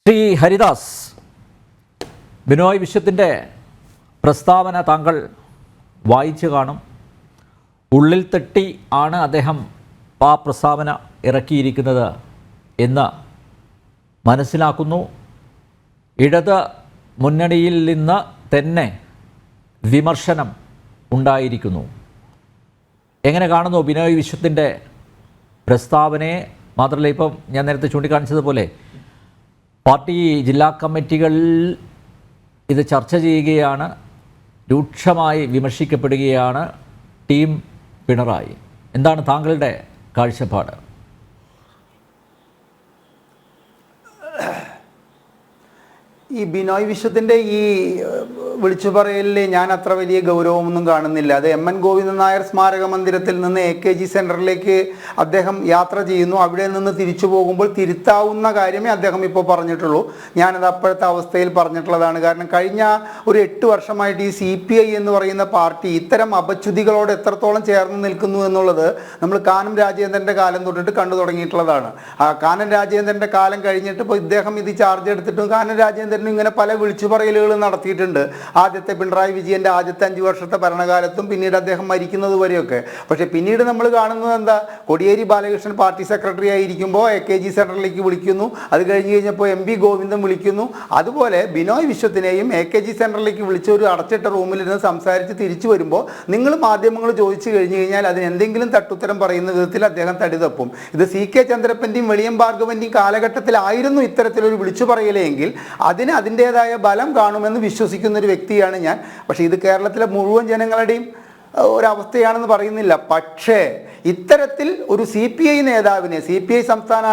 ശ്രീ ഹരിദാസ്, ബിനോയ് വിശ്വത്തിൻ്റെ പ്രസ്താവന താങ്കൾ വായിച്ചു കാണും. ഉള്ളിൽ തട്ടി ആണ് അദ്ദേഹം ആ പ്രസ്താവന ഇറക്കിയിരിക്കുന്നത് എന്ന് മനസ്സിലാക്കുന്നു. ഇടത് മുന്നണിയിൽ നിന്ന് തന്നെ വിമർശനം ഉണ്ടായിരിക്കുന്നു. എങ്ങനെ കാണുന്നു ബിനോയ് വിശ്വത്തിൻ്റെ പ്രസ്താവനയെ? മാത്രമല്ല, ഇപ്പം ഞാൻ നേരത്തെ ചൂണ്ടിക്കാണിച്ചതുപോലെ പാർട്ടി ജില്ലാ കമ്മിറ്റികളിൽ ഇത് ചർച്ച ചെയ്യുകയാണ്, രൂക്ഷമായി വിമർശിക്കപ്പെടുകയാണ് ടീം പിണറായി. എന്താണ് താങ്കളുടെ കാഴ്ചപ്പാട്? ഈ ബിനോയ് വിശ്വത്തിൻ്റെ ഈ വിളിച്ചു പറയലിൽ ഞാൻ അത്ര വലിയ ഗൗരവമൊന്നും കാണുന്നില്ല. അത് എം എൻ ഗോവിന്ദൻ നായർ സ്മാരക മന്ദിരത്തിൽ നിന്ന് AKG സെൻറ്ററിലേക്ക് അദ്ദേഹം യാത്ര ചെയ്യുന്നു. അവിടെ നിന്ന് തിരിച്ചു പോകുമ്പോൾ തിരുത്താവുന്ന കാര്യമേ അദ്ദേഹം ഇപ്പോൾ പറഞ്ഞിട്ടുള്ളൂ. ഞാനത് അപ്പോഴത്തെ അവസ്ഥയിൽ പറഞ്ഞിട്ടുള്ളതാണ്. കാരണം കഴിഞ്ഞ ഒരു 8 വർഷമായിട്ട് ഈ CPI എന്ന് പറയുന്ന പാർട്ടി ഇത്തരം അപച്യുതികളോട് എത്രത്തോളം ചേർന്ന് നിൽക്കുന്നു എന്നുള്ളത് നമ്മൾ കാനം രാജേന്ദ്രൻ്റെ കാലം തൊട്ടിട്ട് കണ്ടു തുടങ്ങിയിട്ടുള്ളതാണ്. കാനം രാജേന്ദ്രൻ്റെ കാലം കഴിഞ്ഞിട്ട് ഇപ്പോൾ ഇദ്ദേഹം ഇത് ചാർജ് എടുത്തിട്ടും കാനം രാജേന്ദ്രൻ ഇങ്ങനെ പല വിളിച്ചു പറയലുകൾ നടത്തിയിട്ടുണ്ട്. ആദ്യത്തെ പിണറായി വിജയൻ്റെ ആദ്യത്തെ 5 വർഷത്തെ ഭരണകാലത്തും പിന്നീട് അദ്ദേഹം മരിക്കുന്നത് വരെയൊക്കെ. പക്ഷേ പിന്നീട് നമ്മൾ കാണുന്നത് എന്താ? കോടിയേരി ബാലകൃഷ്ണൻ പാർട്ടി സെക്രട്ടറി ആയിരിക്കുമ്പോൾ AKG സെൻറ്ററിലേക്ക് വിളിക്കുന്നു. അത് കഴിഞ്ഞപ്പോൾ MV ഗോവിന്ദൻ വിളിക്കുന്നു. അതുപോലെ ബിനോയ് വിശ്വത്തിനെയും AKG സെൻറ്ററിലേക്ക് വിളിച്ച് ഒരു അടച്ചിട്ട റൂമിലിരുന്ന് സംസാരിച്ച് തിരിച്ചു വരുമ്പോൾ നിങ്ങൾ മാധ്യമങ്ങൾ ചോദിച്ചു കഴിഞ്ഞു കഴിഞ്ഞാൽ അതിന് എന്തെങ്കിലും തട്ടുത്തരം പറയുന്ന വിധത്തിൽ അദ്ദേഹം തടിതപ്പും. ഇത് CK ചന്ദ്രപ്പൻ്റെയും വെളിയം ഭാർഗവൻ്റെയും കാലഘട്ടത്തിലായിരുന്നു ഇത്തരത്തിലൊരു വിളിച്ചു പറയലെങ്കിൽ അതിൻ്റേതായ ബലം കാണുമെന്ന് വിശ്വസിക്കുന്ന ഒരു വ്യക്തിയാണ് ഞാൻ. പക്ഷേ ഇത് കേരളത്തിലെ മുഴുവൻ ജനങ്ങളുടെയും ഒരവസ്ഥയാണെന്ന് പറയുന്നില്ല. പക്ഷേ ഇത്തരത്തിൽ ഒരു CPI നേതാവിനെ CPI സംസ്ഥാന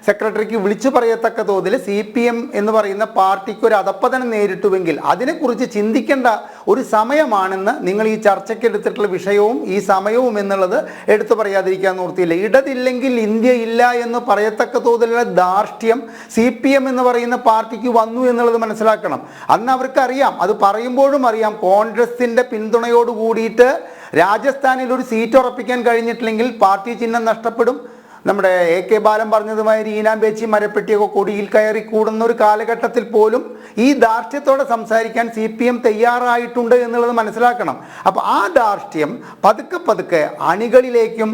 സെക്രട്ടറിക്ക് വിളിച്ചു പറയത്തക്ക തോതിൽ CPM എന്ന് പറയുന്ന പാർട്ടിക്ക് ഒരു അധപ്പതനം നേരിട്ടുവെങ്കിൽ അതിനെക്കുറിച്ച് ചിന്തിക്കേണ്ട ഒരു സമയമാണെന്ന് നിങ്ങൾ ഈ ചർച്ചയ്ക്ക് എടുത്തിട്ടുള്ള വിഷയവും ഈ സമയവും എന്നുള്ളത് എടുത്തു പറയാതിരിക്കാൻ നിർത്തിയില്ല. ഇടതില്ലെങ്കിൽ ഇന്ത്യ ഇല്ല എന്ന് പറയത്തക്ക തോതിലുള്ള ധാർഷ്ട്യം CPM എന്ന് പറയുന്ന പാർട്ടിക്ക് വന്നു എന്നുള്ളത് മനസ്സിലാക്കണം. അന്ന് അവർക്കറിയാം, അത് പറയുമ്പോഴും അറിയാം, കോൺഗ്രസിൻ്റെ പിന്തുണയോട് കൂടിയിട്ട് രാജസ്ഥാനിൽ ഒരു സീറ്റ് ഉറപ്പിക്കാൻ കഴിഞ്ഞിട്ടില്ലെങ്കിൽ പാർട്ടി ചിഹ്നം നഷ്ടപ്പെടും. നമ്മുടെ AK ബാലൻ പറഞ്ഞതുമാതിരി ഈനാമ്പേച്ചി മരപ്പെട്ടിയൊക്കെ കൊടിയിൽ കയറി കൂടുന്ന ഒരു കാലഘട്ടത്തിൽ പോലും ഈ ധാർഷ്ട്യത്തോടെ സംസാരിക്കാൻ CPM തയ്യാറായിട്ടുണ്ട് എന്നുള്ളത് മനസ്സിലാക്കണം. അപ്പോൾ ആ ധാർഷ്ട്യം പതുക്കെ പതുക്കെ അണികളിലേക്കും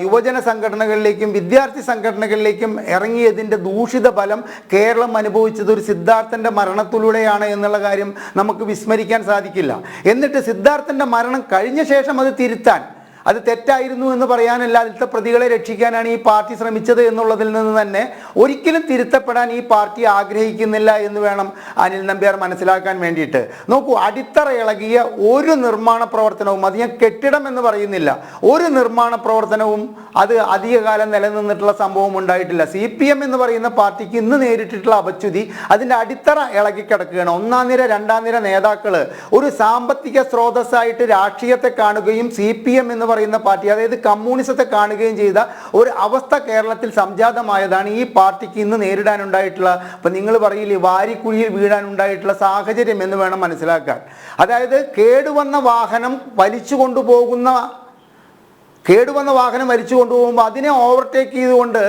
യുവജന സംഘടനകളിലേക്കും വിദ്യാർത്ഥി സംഘടനകളിലേക്കും ഇറങ്ങിയതിൻ്റെ ദൂഷിത ഫലം കേരളം അനുഭവിച്ചത് ഒരു സിദ്ധാർത്ഥൻ്റെ മരണത്തിലൂടെയാണ് എന്നുള്ള കാര്യം നമുക്ക് വിസ്മരിക്കാൻ സാധിക്കില്ല. എന്നിട്ട് സിദ്ധാർത്ഥൻ്റെ മരണം കഴിഞ്ഞ ശേഷം അത് തിരുത്താൻ, അത് തെറ്റായിരുന്നു എന്ന് പറയാനല്ല, അതിലത്തെ പ്രതികളെ രക്ഷിക്കാനാണ് ഈ പാർട്ടി ശ്രമിച്ചത് എന്നുള്ളതിൽ നിന്ന് തന്നെ ഒരിക്കലും തിരുത്തപ്പെടാൻ ഈ പാർട്ടി ആഗ്രഹിക്കുന്നില്ല എന്ന് വേണം അനിൽ നമ്പ്യാർ മനസ്സിലാക്കാൻ വേണ്ടിയിട്ട്. നോക്കൂ, അടിത്തറ ഇളകിയ ഒരു നിർമ്മാണ പ്രവർത്തനവും, അത് ഞാൻ കെട്ടിടം എന്ന് പറയുന്നില്ല, ഒരു നിർമ്മാണ പ്രവർത്തനവും അത് അധികകാലം നിലനിന്നിട്ടുള്ള സംഭവം ഉണ്ടായിട്ടില്ല. CPM എന്ന് പറയുന്ന പാർട്ടിക്ക് ഇന്ന് നേരിട്ടിട്ടുള്ള അപച്യുതി അതിൻ്റെ അടിത്തറ ഇളകി കിടക്കുകയാണ്. 1ാം നിര 2ാം നിര നേതാക്കൾ ഒരു സാമ്പത്തിക സ്രോതസ്സായിട്ട് രാഷ്ട്രീയത്തെ കാണുകയും CPM എന്ന് പറയുന്ന പാർട്ടി, അതായത് കമ്മ്യൂണിസത്തെ കാണുകയും ചെയ്ത ഒരു അവസ്ഥ കേരളത്തിൽ സംജാതമായതാണ് ഈ പാർട്ടിക്ക് ഇന്ന് നേരിടാനുണ്ടായിട്ടുള്ള, ഇപ്പം നിങ്ങൾ പറയില്ലേ, വാരിക്കുഴിയിൽ വീഴാനുണ്ടായിട്ടുള്ള സാഹചര്യം എന്ന് വേണം മനസ്സിലാക്കാൻ. അതായത് കേടുവന്ന വാഹനം വലിച്ചു കൊണ്ടുപോകുമ്പോൾ അതിനെ ഓവർടേക്ക് ചെയ്തുകൊണ്ട്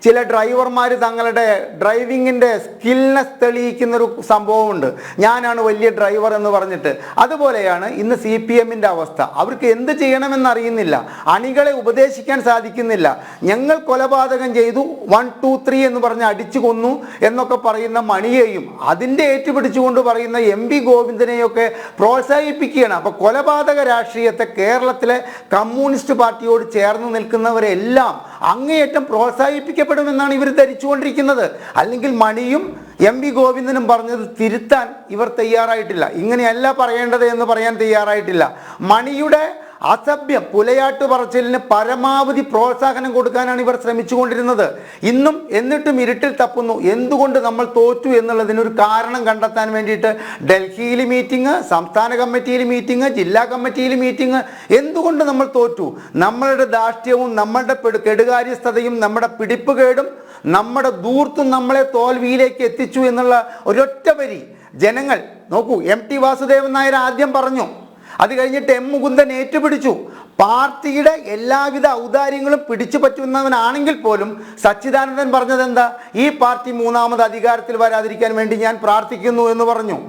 ചില ഡ്രൈവർമാർ തങ്ങളുടെ ഡ്രൈവിങ്ങിൻ്റെ സ്കിൽനെസ് തെളിയിക്കുന്നൊരു സംഭവമുണ്ട്. ഞാനാണ് വലിയ ഡ്രൈവർ എന്ന് പറഞ്ഞിട്ട്. അതുപോലെയാണ് ഇന്ന് CPMൻ്റെ അവസ്ഥ. അവർക്ക് എന്ത് ചെയ്യണമെന്നറിയുന്നില്ല, അണികളെ ഉപദേശിക്കാൻ സാധിക്കുന്നില്ല. ഞങ്ങൾ കൊലപാതകം ചെയ്തു, 1, 2, 3 എന്ന് പറഞ്ഞ് അടിച്ചു കൊന്നു എന്നൊക്കെ പറയുന്ന മണിയെയും അതിൻ്റെ ഏറ്റുപിടിച്ചുകൊണ്ട് പറയുന്ന MV ഗോവിന്ദനെയൊക്കെ പ്രോത്സാഹിപ്പിക്കുകയാണ്. അപ്പോൾ കൊലപാതക രാഷ്ട്രീയത്തെ കേരളത്തിലെ കമ്മ്യൂണിസ്റ്റ് പാർട്ടിയോട് ചേർന്ന് നിൽക്കുന്നവരെല്ലാം അങ്ങേയറ്റം പ്രോത്സാഹിപ്പിക്കപ്പെടുമെന്നാണ് ഇവർ ധരിച്ചുകൊണ്ടിരിക്കുന്നത്. അല്ലെങ്കിൽ മണിയും MV ഗോവിന്ദനും പറഞ്ഞത് തിരുത്താൻ ഇവർ തയ്യാറായിട്ടില്ല. ഇങ്ങനെയല്ല പറയേണ്ടത് എന്ന് പറയാൻ തയ്യാറായിട്ടില്ല. മണിയുടെ അസഭ്യം പുലയാട്ട് പറച്ചിലിന് പരമാവധി പ്രോത്സാഹനം കൊടുക്കാനാണ് ഇവർ ശ്രമിച്ചുകൊണ്ടിരുന്നത് ഇന്നും. എന്നിട്ടും ഇരുട്ടിൽ തപ്പുന്നു. എന്തുകൊണ്ട് നമ്മൾ തോറ്റു എന്നുള്ളതിനൊരു കാരണം കണ്ടെത്താൻ വേണ്ടിയിട്ട് ഡൽഹിയിൽ മീറ്റിംഗ്, സംസ്ഥാന കമ്മിറ്റിയിൽ മീറ്റിംഗ്, ജില്ലാ കമ്മിറ്റിയിൽ മീറ്റിംഗ്. എന്തുകൊണ്ട് നമ്മൾ തോറ്റു? നമ്മളുടെ ധാർഷ്ട്യവും നമ്മളുടെ കെടുകാര്യസ്ഥതയും നമ്മുടെ പിടിപ്പുകേടും നമ്മുടെ ദൂർത്തും നമ്മളെ തോൽവിയിലേക്ക് എത്തിച്ചു എന്നുള്ള ഒരൊറ്റ വരി ജനങ്ങൾ നോക്കൂ. MT വാസുദേവൻ നായർ ആദ്യം പറഞ്ഞു, അത് കഴിഞ്ഞിട്ട് M മുകുന്ദൻ ഏറ്റുപിടിച്ചു. പാർട്ടിയുടെ എല്ലാവിധ ഔദാര്യങ്ങളും പിടിച്ചു പറ്റുന്നവനാണെങ്കിൽ പോലും സച്ചിദാനന്ദൻ പറഞ്ഞത് എന്താ? ഈ പാർട്ടി മൂന്നാമത് അധികാരത്തിൽ വരാതിരിക്കാൻ വേണ്ടി ഞാൻ പ്രാർത്ഥിക്കുന്നു എന്ന് പറഞ്ഞു.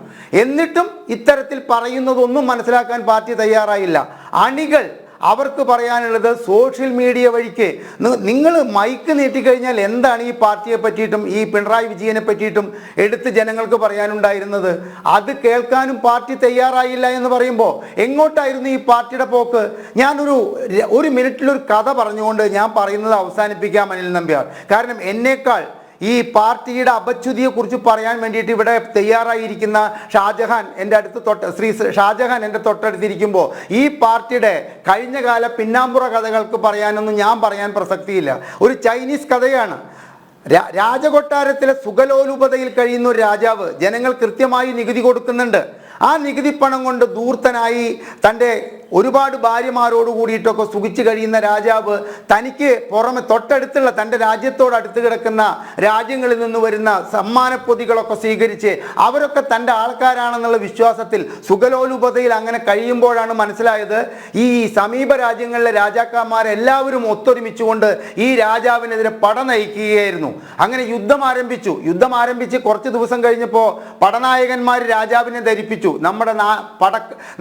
എന്നിട്ടും ഇത്തരത്തിൽ പറയുന്നതൊന്നും മനസ്സിലാക്കാൻ പാർട്ടി തയ്യാറായില്ല. അണികൾ അവർക്ക് പറയാനുള്ളത് സോഷ്യൽ മീഡിയ വഴിക്ക് നിങ്ങൾ മൈക്ക് നീട്ടിക്കഴിഞ്ഞാൽ എന്താണ് ഈ പാർട്ടിയെ പറ്റിയിട്ടും ഈ പിണറായി വിജയനെ പറ്റിയിട്ടും എടുത്ത് ജനങ്ങൾക്ക് പറയാനുണ്ടായിരുന്നത്? അത് കേൾക്കാനും പാർട്ടി തയ്യാറായില്ല എന്ന് പറയുമ്പോൾ എങ്ങോട്ടായിരുന്നു ഈ പാർട്ടിയുടെ പോക്ക്? ഒരു മിനിറ്റിലൊരു കഥ പറഞ്ഞുകൊണ്ട് ഞാൻ പറയുന്നത് അവസാനിപ്പിക്കാം അനിൽ നമ്പ്യാർ. കാരണം എന്നേക്കാൾ ഈ പാർട്ടിയുടെ അപച്യുതിയെക്കുറിച്ച് പറയാൻ വേണ്ടിയിട്ട് ഇവിടെ തയ്യാറായിരിക്കുന്ന ഷാജഹാൻ ശ്രീ ഷാജഹാൻ എൻ്റെ തൊട്ടടുത്തിരിക്കുമ്പോൾ ഈ പാർട്ടിയുടെ കഴിഞ്ഞകാല പിന്നാമ്പുറ കഥകൾക്ക് ഞാൻ പറയാൻ പ്രസക്തിയില്ല. ഒരു ചൈനീസ് കഥയാണ്. രാജകൊട്ടാരത്തിലെ സുഖലോലുപതയിൽ കഴിയുന്ന ഒരു രാജാവ് ജനങ്ങൾ കൃത്യമായി നികുതി കൊടുക്കുന്നുണ്ട്. ആ നികുതി പണം കൊണ്ട് ധൂർത്തനായി തൻ്റെ ഒരുപാട് ഭാര്യമാരോട് കൂടിയിട്ടൊക്കെ സുഖിച്ച് കഴിയുന്ന രാജാവ് തനിക്ക് പുറമെ തൊട്ടടുത്തുള്ള തൻ്റെ രാജ്യത്തോട് അടുത്ത് കിടക്കുന്ന രാജ്യങ്ങളിൽ നിന്ന് വരുന്ന സമ്മാനപ്പൊതികളൊക്കെ സ്വീകരിച്ച് അവരൊക്കെ തൻ്റെ ആൾക്കാരാണെന്നുള്ള വിശ്വാസത്തിൽ സുഖലോലുപതയിൽ അങ്ങനെ കഴിയുമ്പോഴാണ് മനസ്സിലായത് ഈ സമീപ രാജ്യങ്ങളിലെ രാജാക്കന്മാരെല്ലാവരും ഒത്തൊരുമിച്ചുകൊണ്ട് ഈ രാജാവിനെതിരെ പട നയിക്കുകയായിരുന്നു. അങ്ങനെ യുദ്ധം ആരംഭിച്ച് കുറച്ച് ദിവസം കഴിഞ്ഞപ്പോൾ പടനായകന്മാർ രാജാവിനെ ധരിപ്പിച്ചു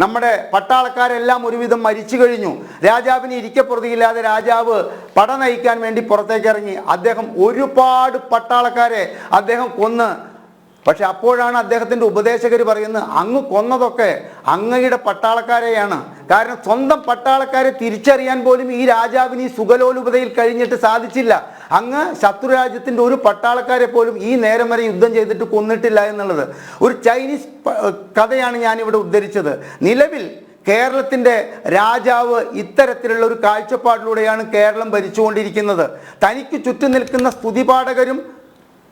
നമ്മുടെ പട്ടാളക്കാരെല്ലാം ഒരുവിധം മരിച്ചു കഴിഞ്ഞു. രാജാവിന് ഇരിക്കപ്പുറതിയില്ലാതെ രാജാവ് പട നയിക്കാൻ വേണ്ടി പുറത്തേക്ക് ഇറങ്ങി. അദ്ദേഹം ഒരുപാട് പട്ടാളക്കാരെ അദ്ദേഹം കൊന്ന്. പക്ഷെ അപ്പോഴാണ് അദ്ദേഹത്തിൻ്റെ ഉപദേശകർ പറയുന്നത്, അങ്ങ് കൊന്നതൊക്കെ അങ്ങയുടെ പട്ടാളക്കാരെയാണ്. കാരണം സ്വന്തം പട്ടാളക്കാരെ തിരിച്ചറിയാൻ പോലും ഈ രാജാവിന് ഈ സുഖലോലുപതയിൽ കഴിഞ്ഞിട്ട് സാധിച്ചില്ല. അങ്ങ് ശത്രുരാജ്യത്തിൻ്റെ ഒരു പട്ടാളക്കാരെ പോലും ഈ നേരം വരെ യുദ്ധം ചെയ്തിട്ട് കൊന്നിട്ടില്ല എന്നുള്ളത് ഒരു ചൈനീസ് കഥയാണ് ഞാനിവിടെ ഉദ്ധരിച്ചത്. നിലവിൽ കേരളത്തിൻ്റെ രാജാവ് ഇത്തരത്തിലുള്ള ഒരു കാഴ്ചപ്പാടിലൂടെയാണ് കേരളം ഭരിച്ചുകൊണ്ടിരിക്കുന്നത്. തനിക്ക് ചുറ്റും നിൽക്കുന്ന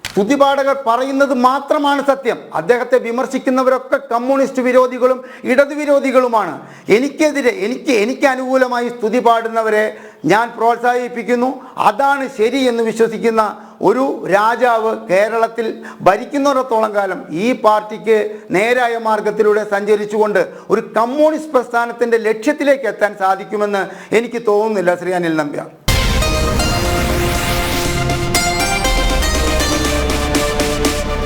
സ്തുതിപാഠകർ പറയുന്നത് മാത്രമാണ് സത്യം. അദ്ദേഹത്തെ വിമർശിക്കുന്നവരൊക്കെ കമ്മ്യൂണിസ്റ്റ് വിരോധികളും ഇടതുവിരോധികളുമാണ്. എനിക്ക് അനുകൂലമായി സ്തുതി പാടുന്നവരെ ഞാൻ പ്രോത്സാഹിപ്പിക്കുന്നു. അതാണ് ശരി എന്ന് വിശ്വസിക്കുന്ന ഒരു രാജാവ് കേരളത്തിൽ ഭരിക്കുന്നിടത്തോളം കാലം ഈ പാർട്ടിക്ക് നേരായ മാർഗത്തിലൂടെ സഞ്ചരിച്ചുകൊണ്ട് ഒരു കമ്മ്യൂണിസ്റ്റ് പ്രസ്ഥാനത്തിൻ്റെ ലക്ഷ്യത്തിലേക്ക് എത്താൻ സാധിക്കുമെന്ന് എനിക്ക് തോന്നുന്നില്ല ശ്രീ അനിൽ നമ്പ്യാർ.